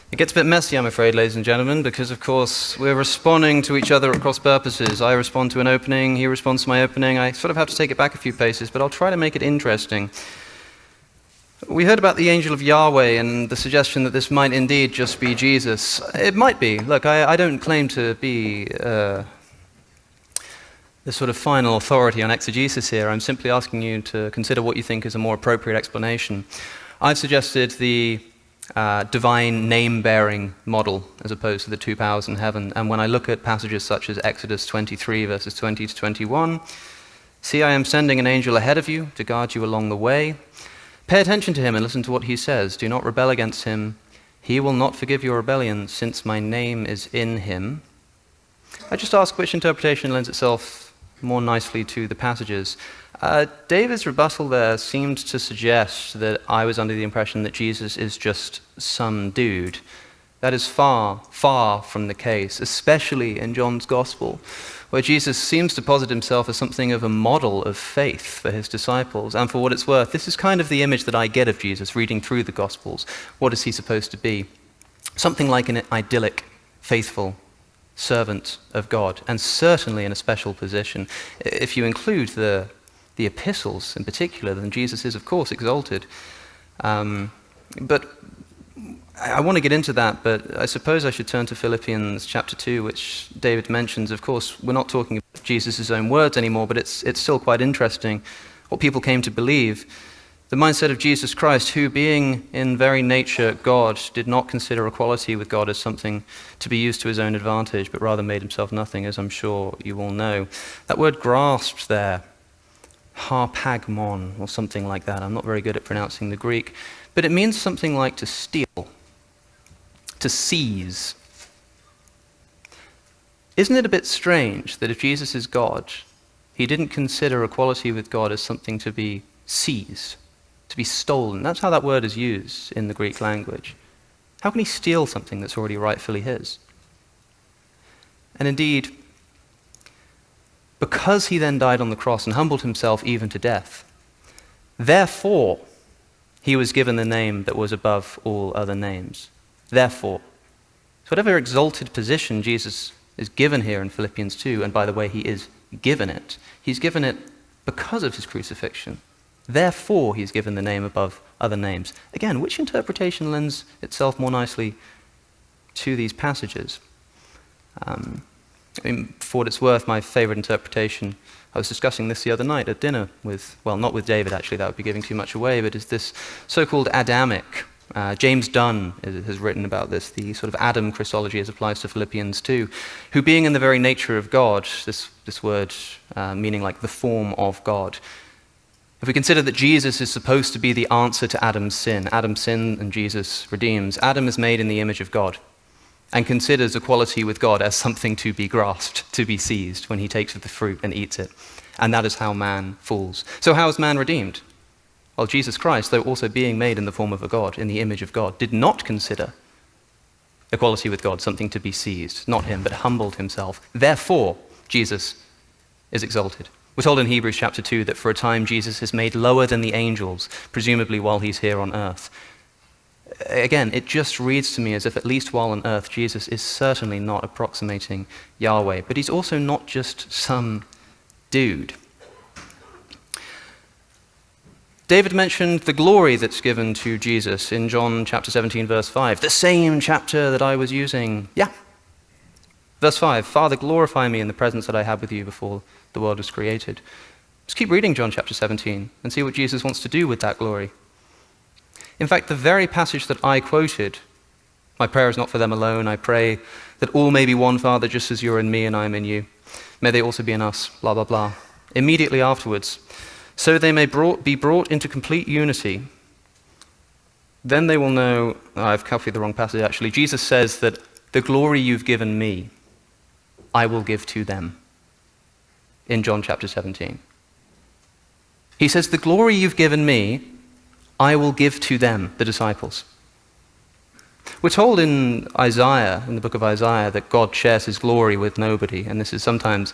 It gets a bit messy, I'm afraid, ladies and gentlemen, because, of course, we're responding to each other at cross purposes. I respond to an opening, he responds to my opening. I sort of have to take it back a few paces, but I'll try to make it interesting. We heard about the angel of Yahweh and the suggestion that this might indeed just be Jesus. It might be. Look, I don't claim to be the sort of final authority on exegesis here. I'm simply asking you to consider what you think is a more appropriate explanation. I've suggested the divine name-bearing model as opposed to the two powers in heaven. And when I look at passages such as Exodus 23, verses 20 to 21, see, I am sending an angel ahead of you to guard you along the way. Pay attention to him and listen to what he says. Do not rebel against him. He will not forgive your rebellion, since my name is in him. I just ask which interpretation lends itself more nicely to the passages. David's rebuttal there seemed to suggest that I was under the impression that Jesus is just some dude. That is far, far from the case, especially in John's Gospel, where Jesus seems to posit himself as something of a model of faith for his disciples. And for what it's worth, this is kind of the image that I get of Jesus reading through the Gospels. What is he supposed to be? Something like an idyllic, faithful servant of God, and certainly in a special position. If you include the epistles in particular, then Jesus is, of course, exalted. But I want to get into that, but I suppose I should turn to Philippians chapter 2, which David mentions. Of course, we're not talking about Jesus' own words anymore, but it's still quite interesting what people came to believe. The mindset of Jesus Christ, who, being in very nature God, did not consider equality with God as something to be used to his own advantage, but rather made himself nothing, as I'm sure you all know. That word grasped there, harpagmon, or something like that. I'm not very good at pronouncing the Greek, but it means something like to steal, to seize. Isn't it a bit strange that if Jesus is God, he didn't consider equality with God as something to be seized, to be stolen? That's how that word is used in the Greek language. How can he steal something that's already rightfully his? And indeed, because he then died on the cross and humbled himself even to death, therefore he was given the name that was above all other names. Therefore. So whatever exalted position Jesus is given here in Philippians 2, and by the way, he is given it, he's given it because of his crucifixion. Therefore, he's given the name above other names. Again, which interpretation lends itself more nicely to these passages? For what it's worth, my favorite interpretation, I was discussing this the other night at dinner with, well, not with David actually, that would be giving too much away, but is this so-called Adamic. James Dunn has written about this, the sort of Adam Christology as applies to Philippians 2, who being in the very nature of God, this word meaning like the form of God. If we consider that Jesus is supposed to be the answer to Adam's sin and Jesus redeems, Adam is made in the image of God and considers equality with God as something to be grasped, to be seized when he takes of the fruit and eats it. And that is how man falls. So how is man redeemed? Well, Jesus Christ, though also being made in the form of a God, in the image of God, did not consider equality with God something to be seized. Not him, but humbled himself. Therefore, Jesus is exalted. We're told in Hebrews chapter 2 that for a time Jesus is made lower than the angels, presumably while he's here on earth. Again, it just reads to me as if at least while on earth, Jesus is certainly not approximating Yahweh, but he's also not just some dude. David mentioned the glory that's given to Jesus in John chapter 17, verse 5, the same chapter that I was using. Yeah. Verse 5, Father, glorify me in the presence that I had with you before the world was created. Just keep reading John chapter 17 and see what Jesus wants to do with that glory. In fact, the very passage that I quoted, my prayer is not for them alone, I pray that all may be one, Father, just as you're in me and I'm in you. May they also be in us, blah, blah, blah. Immediately afterwards, so they may be brought into complete unity. Then they will know, I've copied the wrong passage actually, Jesus says that the glory you've given me, I will give to them. In John chapter 17. He says, the glory you've given me, I will give to them, the disciples. We're told in Isaiah, in the book of Isaiah, that God shares his glory with nobody, and this is sometimes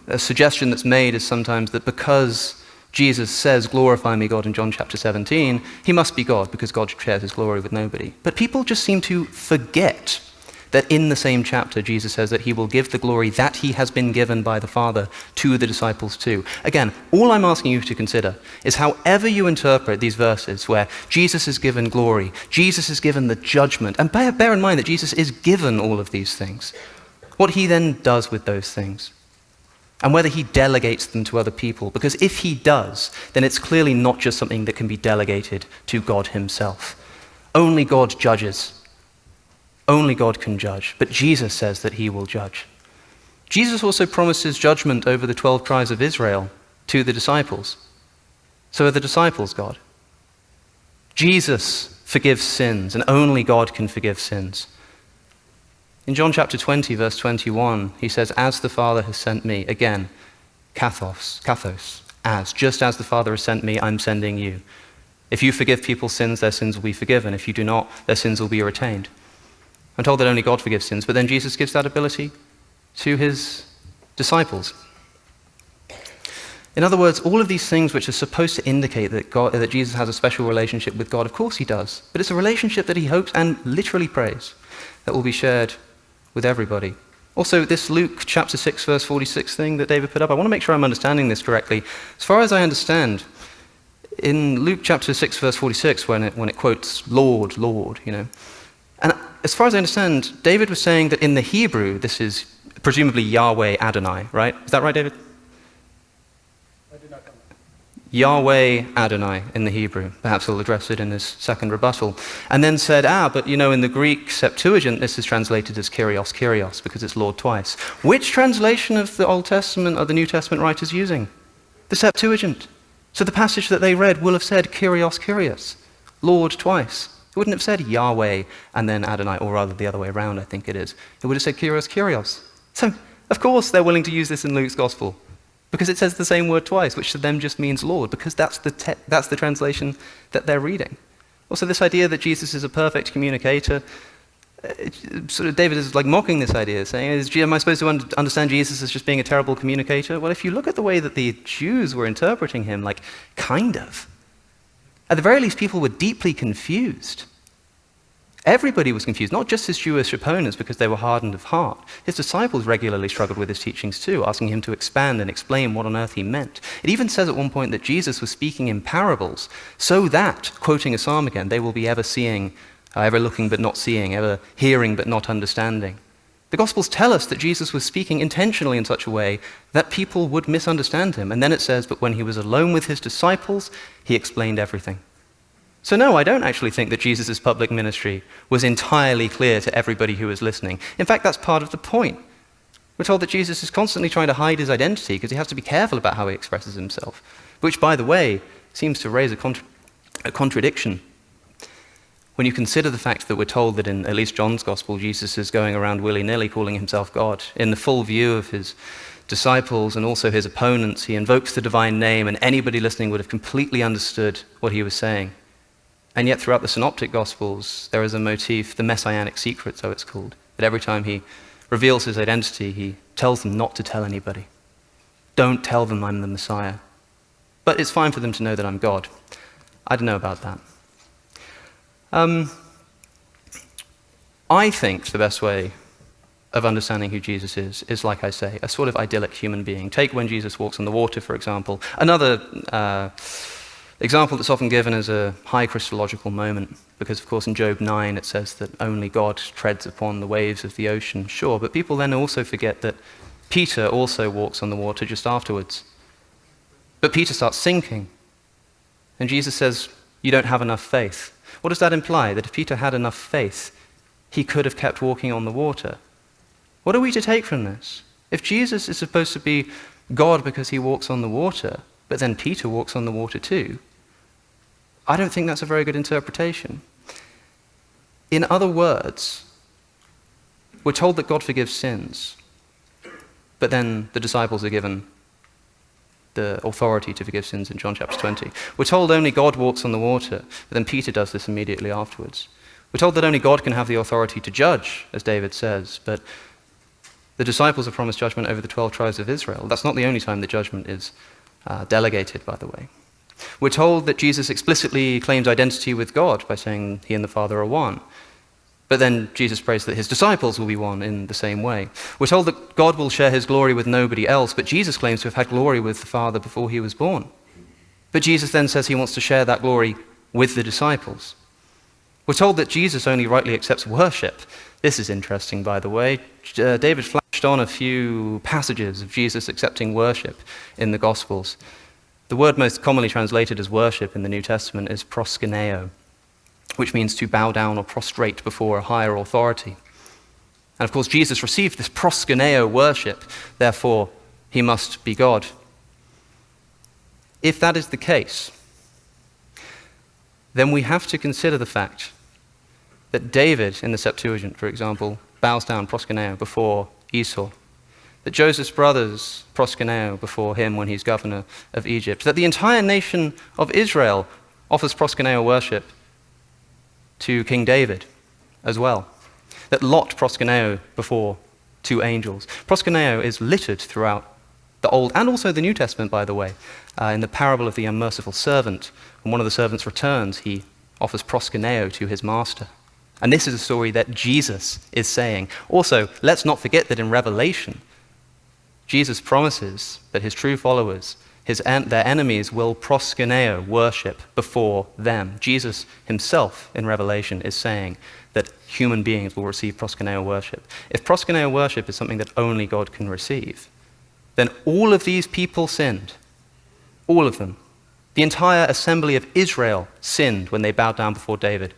a suggestion that's made is sometimes that because Jesus says, glorify me, God, in John chapter 17, he must be God because God shares his glory with nobody. But people just seem to forget that in the same chapter, Jesus says that he will give the glory that he has been given by the Father to the disciples too. Again, all I'm asking you to consider is however you interpret these verses where Jesus is given glory, Jesus is given the judgment, and bear in mind that Jesus is given all of these things, what he then does with those things. And whether he delegates them to other people. Because if he does, then it's clearly not just something that can be delegated to God himself. Only God judges. Only God can judge. But Jesus says that he will judge. Jesus also promises judgment over the 12 tribes of Israel to the disciples. So are the disciples God? Jesus forgives sins, and only God can forgive sins. In John chapter 20, verse 21, he says, as the Father has sent me, again, kathos, just as the Father has sent me, I'm sending you. If you forgive people's sins, their sins will be forgiven. If you do not, their sins will be retained. I'm told that only God forgives sins, but then Jesus gives that ability to his disciples. In other words, all of these things which are supposed to indicate that Jesus has a special relationship with God, of course he does, but it's a relationship that he hopes and literally prays that will be shared with everybody. Also, this Luke chapter 6, verse 46 thing that David put up, I want to make sure I'm understanding this correctly. As far as I understand, in Luke chapter 6, verse 46, when it quotes Lord, Lord, and as far as I understand, David was saying that in the Hebrew, this is presumably Yahweh Adonai, right? Is that right, David? Yahweh Adonai in the Hebrew. Perhaps he'll address it in his second rebuttal. And then said, but in the Greek Septuagint, this is translated as Kyrios, Kyrios, because it's Lord twice. Which translation of the Old Testament are the New Testament writers using? The Septuagint. So the passage that they read will have said Kyrios, Kyrios, Lord twice. It wouldn't have said Yahweh and then Adonai, or rather the other way around, I think it is. It would have said Kyrios, Kyrios. So, of course, they're willing to use this in Luke's Gospel. Because it says the same word twice, which to them just means Lord, because that's the translation that they're reading. Also, this idea that Jesus is a perfect communicator, David is like mocking this idea, saying, am I supposed to understand Jesus as just being a terrible communicator? Well, if you look at the way that the Jews were interpreting him, kind of. At the very least, people were deeply confused. Everybody was confused, not just his Jewish opponents because they were hardened of heart. His disciples regularly struggled with his teachings too, asking him to expand and explain what on earth he meant. It even says at one point that Jesus was speaking in parables so that, quoting a psalm again, they will be ever seeing, ever looking but not seeing, ever hearing but not understanding. The Gospels tell us that Jesus was speaking intentionally in such a way that people would misunderstand him. And then it says, but when he was alone with his disciples, he explained everything. So no, I don't actually think that Jesus' public ministry was entirely clear to everybody who was listening. In fact, that's part of the point. We're told that Jesus is constantly trying to hide his identity because he has to be careful about how he expresses himself, which, by the way, seems to raise a contradiction. When you consider the fact that we're told that in at least John's Gospel, Jesus is going around willy-nilly calling himself God, in the full view of his disciples and also his opponents, he invokes the divine name, and anybody listening would have completely understood what he was saying. And yet throughout the Synoptic Gospels, there is a motif, the Messianic secret, so it's called, that every time he reveals his identity, he tells them not to tell anybody. Don't tell them I'm the Messiah. But it's fine for them to know that I'm God. I don't know about that. I think the best way of understanding who Jesus is, like I say, a sort of idyllic human being. Take when Jesus walks on the water, for example. Another example that's often given as a high Christological moment, because of course in Job 9 it says that only God treads upon the waves of the ocean. Sure, but people then also forget that Peter also walks on the water just afterwards. But Peter starts sinking. And Jesus says, you don't have enough faith. What does that imply? That if Peter had enough faith, he could have kept walking on the water. What are we to take from this? If Jesus is supposed to be God because he walks on the water, but then Peter walks on the water too, I don't think that's a very good interpretation. In other words, we're told that God forgives sins, but then the disciples are given the authority to forgive sins in John chapter 20. We're told only God walks on the water, but then Peter does this immediately afterwards. We're told that only God can have the authority to judge, as David says, but the disciples are promised judgment over the 12 tribes of Israel. That's not the only time the judgment is delegated, by the way. We're told that Jesus explicitly claims identity with God by saying he and the Father are one. But then Jesus prays that his disciples will be one in the same way. We're told that God will share his glory with nobody else, but Jesus claims to have had glory with the Father before he was born. But Jesus then says he wants to share that glory with the disciples. We're told that Jesus only rightly accepts worship. This is interesting, by the way. David flashed on a few passages of Jesus accepting worship in the Gospels. The word most commonly translated as worship in the New Testament is proskuneo, which means to bow down or prostrate before a higher authority. And of course, Jesus received this proskuneo worship, therefore he must be God. If that is the case, then we have to consider the fact that David, in the Septuagint, for example, bows down proskuneo before Esau, that Joseph's brothers proskuneo before him when he's governor of Egypt, that the entire nation of Israel offers proskuneo worship to King David as well, that Lot proskuneo before two angels. Proskuneo is littered throughout the Old and also the New Testament, by the way. In the parable of the unmerciful servant, when one of the servants returns, he offers proskuneo to his master. And this is a story that Jesus is saying. Also, let's not forget that in Revelation, Jesus promises that his true followers, their enemies, will proskuneo, worship before them. Jesus himself in Revelation is saying that human beings will receive proskuneo worship. If proskuneo worship is something that only God can receive, then all of these people sinned. All of them. The entire assembly of Israel sinned when they bowed down before David.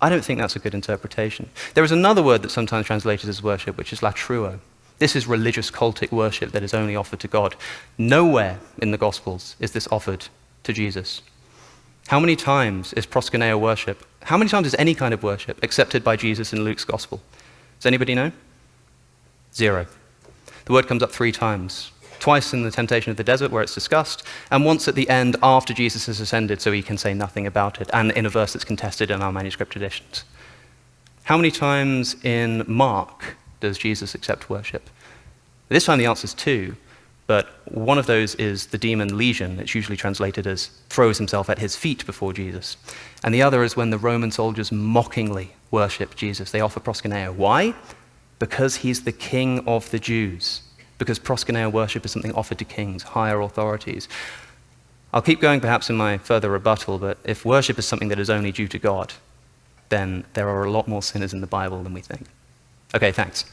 I don't think that's a good interpretation. There is another word that's sometimes translated as worship, which is latruo. This is religious cultic worship that is only offered to God. Nowhere in the Gospels is this offered to Jesus. How many times is proskuneo worship, how many times is any kind of worship accepted by Jesus in Luke's Gospel? Does anybody know? 0. The word comes up 3 times. Twice in the temptation of the desert where it's discussed, and once at the end after Jesus has ascended so he can say nothing about it, and in a verse that's contested in our manuscript traditions. How many times in Mark does Jesus accept worship? This time the answer is 2, but one of those is the demon Legion. It's usually translated as throws himself at his feet before Jesus. And the other is when the Roman soldiers mockingly worship Jesus. They offer proskuneo. Why? Because he's the king of the Jews. Because proskuneo worship is something offered to kings, higher authorities. I'll keep going perhaps in my further rebuttal, but if worship is something that is only due to God, then there are a lot more sinners in the Bible than we think. Okay, thanks.